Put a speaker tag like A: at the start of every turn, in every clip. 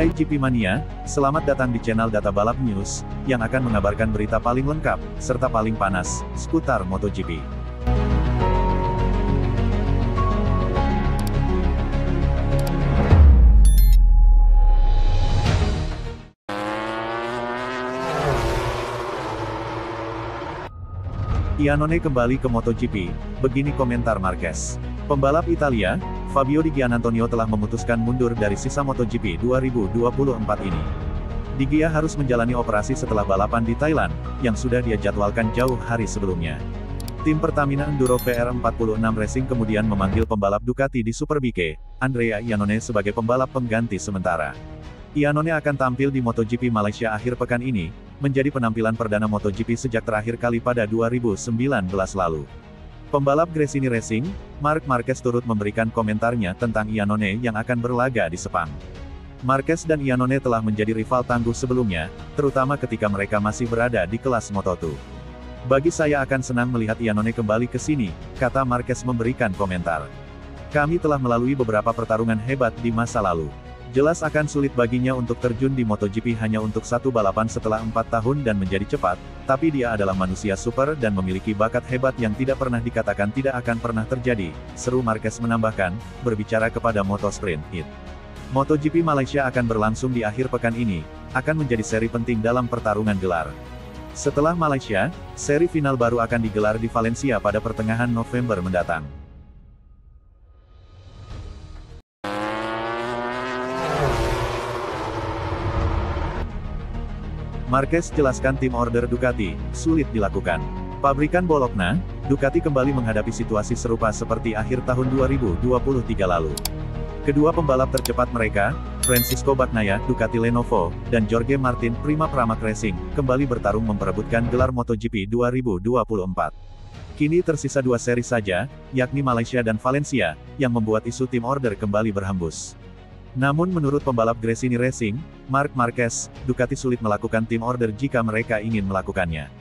A: Hai GP Mania, selamat datang di channel Data Balap News, yang akan mengabarkan berita paling lengkap, serta paling panas, seputar MotoGP. Iannone kembali ke MotoGP, begini komentar Marquez. Pembalap Italia, Fabio Di Giannantonio telah memutuskan mundur dari sisa MotoGP 2024 ini. Di Gia harus menjalani operasi setelah balapan di Thailand, yang sudah dia jadwalkan jauh hari sebelumnya. Tim Pertamina Enduro VR46 Racing kemudian memanggil pembalap Ducati di Superbike, Andrea Iannone sebagai pembalap pengganti sementara. Iannone akan tampil di MotoGP Malaysia akhir pekan ini, menjadi penampilan perdana MotoGP sejak terakhir kali pada 2019 lalu. Pembalap Gresini Racing, Marc Marquez turut memberikan komentarnya tentang Iannone yang akan berlaga di Sepang. Marquez dan Iannone telah menjadi rival tangguh sebelumnya, terutama ketika mereka masih berada di kelas Moto2. Bagi saya akan senang melihat Iannone kembali ke sini, kata Marquez memberikan komentar. Kami telah melalui beberapa pertarungan hebat di masa lalu. Jelas akan sulit baginya untuk terjun di MotoGP hanya untuk satu balapan setelah 4 tahun dan menjadi cepat, tapi dia adalah manusia super dan memiliki bakat hebat yang tidak pernah dikatakan tidak akan pernah terjadi, seru Marquez menambahkan, berbicara kepada Motosprint It. MotoGP Malaysia akan berlangsung di akhir pekan ini, akan menjadi seri penting dalam pertarungan gelar. Setelah Malaysia, seri final baru akan digelar di Valencia pada pertengahan November mendatang. Marquez jelaskan tim order Ducati, sulit dilakukan. Pabrikan Bologna, Ducati kembali menghadapi situasi serupa seperti akhir tahun 2023 lalu. Kedua pembalap tercepat mereka, Francisco Bagnaia, Ducati Lenovo, dan Jorge Martin, Prima Pramac Racing, kembali bertarung memperebutkan gelar MotoGP 2024. Kini tersisa 2 seri saja, yakni Malaysia dan Valencia, yang membuat isu tim order kembali berhembus. Namun menurut pembalap Gresini Racing, Marc Marquez, Ducati sulit melakukan tim order jika mereka ingin melakukannya.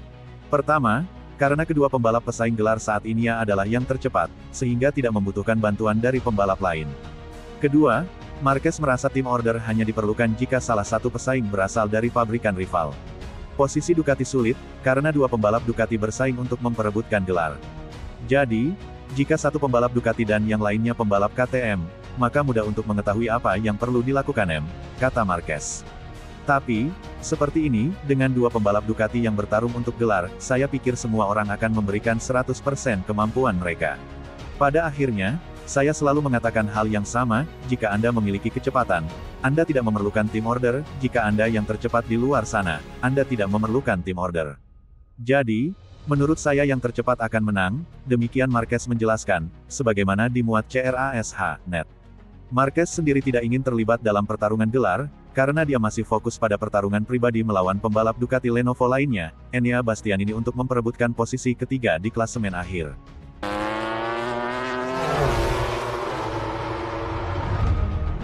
A: Pertama, karena kedua pembalap pesaing gelar saat ini adalah yang tercepat, sehingga tidak membutuhkan bantuan dari pembalap lain. Kedua, Marquez merasa tim order hanya diperlukan jika salah satu pesaing berasal dari pabrikan rival. Posisi Ducati sulit, karena dua pembalap Ducati bersaing untuk memperebutkan gelar. Jadi, jika satu pembalap Ducati dan yang lainnya pembalap KTM, maka mudah untuk mengetahui apa yang perlu dilakukan kata Marquez. Tapi, seperti ini, dengan dua pembalap Ducati yang bertarung untuk gelar, saya pikir semua orang akan memberikan 100% kemampuan mereka. Pada akhirnya, saya selalu mengatakan hal yang sama, jika Anda memiliki kecepatan, Anda tidak memerlukan tim order, jika Anda yang tercepat di luar sana, Anda tidak memerlukan tim order. Jadi, menurut saya yang tercepat akan menang, demikian Marquez menjelaskan, sebagaimana dimuat CRASH.net. Marquez sendiri tidak ingin terlibat dalam pertarungan gelar, karena dia masih fokus pada pertarungan pribadi melawan pembalap Ducati Lenovo lainnya, Enea Bastianini untuk memperebutkan posisi ketiga di klasemen akhir.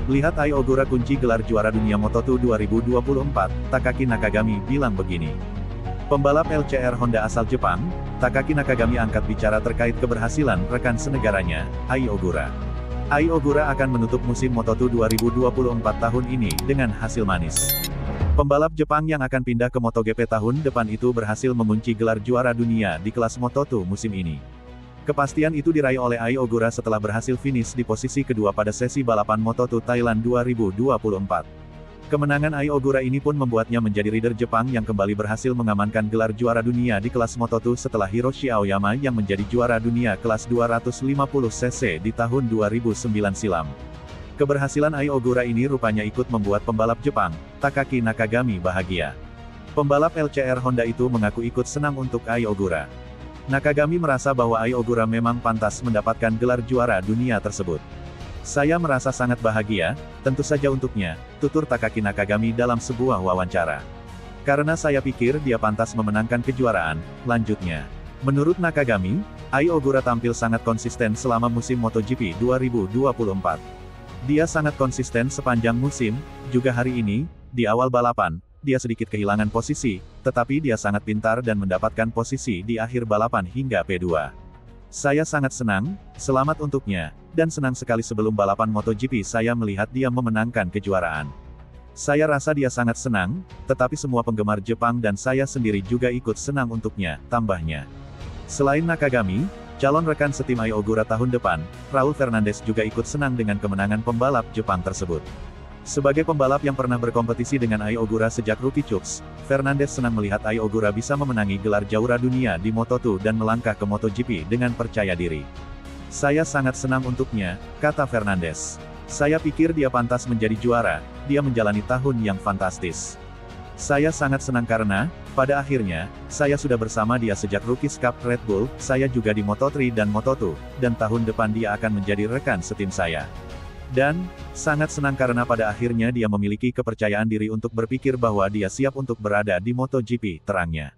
A: Lihat Ai Ogura kunci gelar juara dunia Moto2 2024, Takaki Nakagami bilang begini. Pembalap LCR Honda asal Jepang, Takaki Nakagami angkat bicara terkait keberhasilan rekan senegaranya, Ai Ogura. Ai Ogura akan menutup musim Moto2 2024 tahun ini dengan hasil manis. Pembalap Jepang yang akan pindah ke MotoGP tahun depan itu berhasil mengunci gelar juara dunia di kelas Moto2 musim ini. Kepastian itu diraih oleh Ai Ogura setelah berhasil finish di posisi kedua pada sesi balapan Moto2 Thailand 2024. Kemenangan Ai Ogura ini pun membuatnya menjadi rider Jepang yang kembali berhasil mengamankan gelar juara dunia di kelas Moto2 setelah Hiroshi Aoyama yang menjadi juara dunia kelas 250cc di tahun 2009 silam. Keberhasilan Ai Ogura ini rupanya ikut membuat pembalap Jepang, Takaki Nakagami bahagia. Pembalap LCR Honda itu mengaku ikut senang untuk Ai Ogura. Nakagami merasa bahwa Ai Ogura memang pantas mendapatkan gelar juara dunia tersebut. Saya merasa sangat bahagia, tentu saja untuknya, tutur Takaki Nakagami dalam sebuah wawancara. Karena saya pikir dia pantas memenangkan kejuaraan, lanjutnya. Menurut Nakagami, Ai Ogura tampil sangat konsisten selama musim MotoGP 2024. Dia sangat konsisten sepanjang musim, juga hari ini, di awal balapan, dia sedikit kehilangan posisi, tetapi dia sangat pintar dan mendapatkan posisi di akhir balapan hingga P2. Saya sangat senang, selamat untuknya, dan senang sekali sebelum balapan MotoGP saya melihat dia memenangkan kejuaraan. Saya rasa dia sangat senang, tetapi semua penggemar Jepang dan saya sendiri juga ikut senang untuknya, tambahnya. Selain Nakagami, calon rekan setim Ai Ogura tahun depan, Raul Fernandez juga ikut senang dengan kemenangan pembalap Jepang tersebut. Sebagai pembalap yang pernah berkompetisi dengan Ai Ogura sejak Rookie Cups, Fernandez senang melihat Ai Ogura bisa memenangi gelar juara dunia di Moto2 dan melangkah ke MotoGP dengan percaya diri. Saya sangat senang untuknya, kata Fernandez. Saya pikir dia pantas menjadi juara, dia menjalani tahun yang fantastis. Saya sangat senang karena, pada akhirnya, saya sudah bersama dia sejak Rookies Cup Red Bull, saya juga di Moto3 dan Moto2, dan tahun depan dia akan menjadi rekan setim saya. Dan, sangat senang karena pada akhirnya dia memiliki kepercayaan diri untuk berpikir bahwa dia siap untuk berada di MotoGP, terangnya.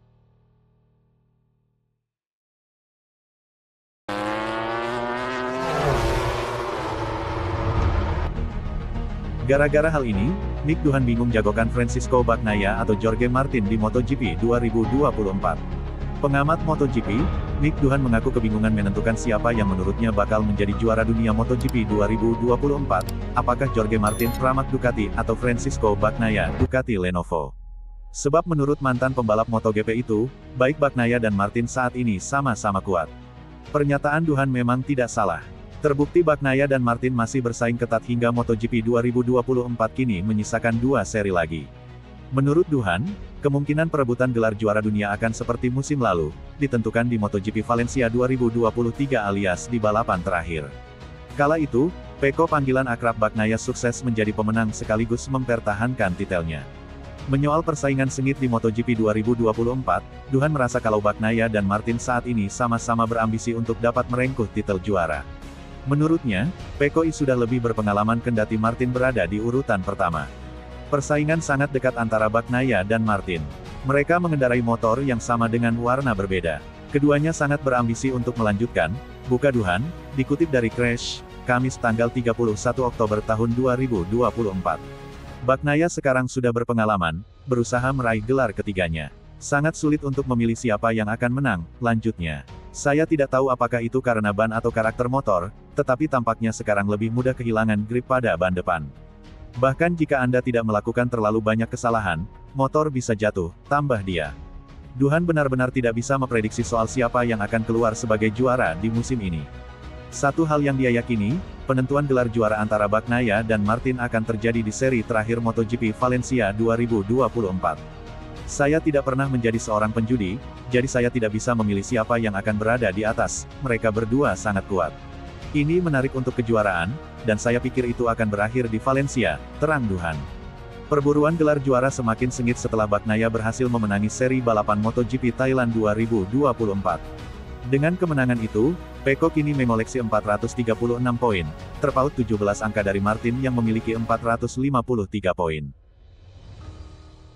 A: Gara-gara hal ini, Nick Duhan bingung jagokan Francisco Bagnaia atau Jorge Martin di MotoGP 2024. Pengamat MotoGP, Nick Duhan mengaku kebingungan menentukan siapa yang menurutnya bakal menjadi juara dunia MotoGP 2024, apakah Jorge Martin, Pramac Ducati, atau Francisco Bagnaia, Ducati Lenovo. Sebab menurut mantan pembalap MotoGP itu, baik Bagnaia dan Martin saat ini sama-sama kuat. Pernyataan Duhan memang tidak salah. Terbukti Bagnaia dan Martin masih bersaing ketat hingga MotoGP 2024 kini menyisakan 2 seri lagi. Menurut Duhan, kemungkinan perebutan gelar juara dunia akan seperti musim lalu, ditentukan di MotoGP Valencia 2023 alias di balapan terakhir. Kala itu, Pecco panggilan akrab Bagnaia sukses menjadi pemenang sekaligus mempertahankan titelnya. Menyoal persaingan sengit di MotoGP 2024, Duhan merasa kalau Bagnaia dan Martin saat ini sama-sama berambisi untuk dapat merengkuh titel juara. Menurutnya, Pecco sudah lebih berpengalaman kendati Martin berada di urutan pertama. Persaingan sangat dekat antara Bagnaia dan Martin. Mereka mengendarai motor yang sama dengan warna berbeda. Keduanya sangat berambisi untuk melanjutkan, buka Duhan, dikutip dari Crash, Kamis tanggal 31 Oktober tahun 2024. Bagnaia sekarang sudah berpengalaman, berusaha meraih gelar ketiganya. Sangat sulit untuk memilih siapa yang akan menang, lanjutnya. Saya tidak tahu apakah itu karena ban atau karakter motor, tetapi tampaknya sekarang lebih mudah kehilangan grip pada ban depan. Bahkan jika Anda tidak melakukan terlalu banyak kesalahan, motor bisa jatuh, tambah dia. Duhan benar-benar tidak bisa memprediksi soal siapa yang akan keluar sebagai juara di musim ini. Satu hal yang dia yakini, penentuan gelar juara antara Bagnaia dan Martin akan terjadi di seri terakhir MotoGP Valencia 2024. Saya tidak pernah menjadi seorang penjudi, jadi saya tidak bisa memilih siapa yang akan berada di atas, mereka berdua sangat kuat. Ini menarik untuk kejuaraan, dan saya pikir itu akan berakhir di Valencia, terang Duhan. Perburuan gelar juara semakin sengit setelah Bagnaia berhasil memenangi seri balapan MotoGP Thailand 2024. Dengan kemenangan itu, Pecco kini mengoleksi 436 poin, terpaut 17 angka dari Martin yang memiliki 453 poin.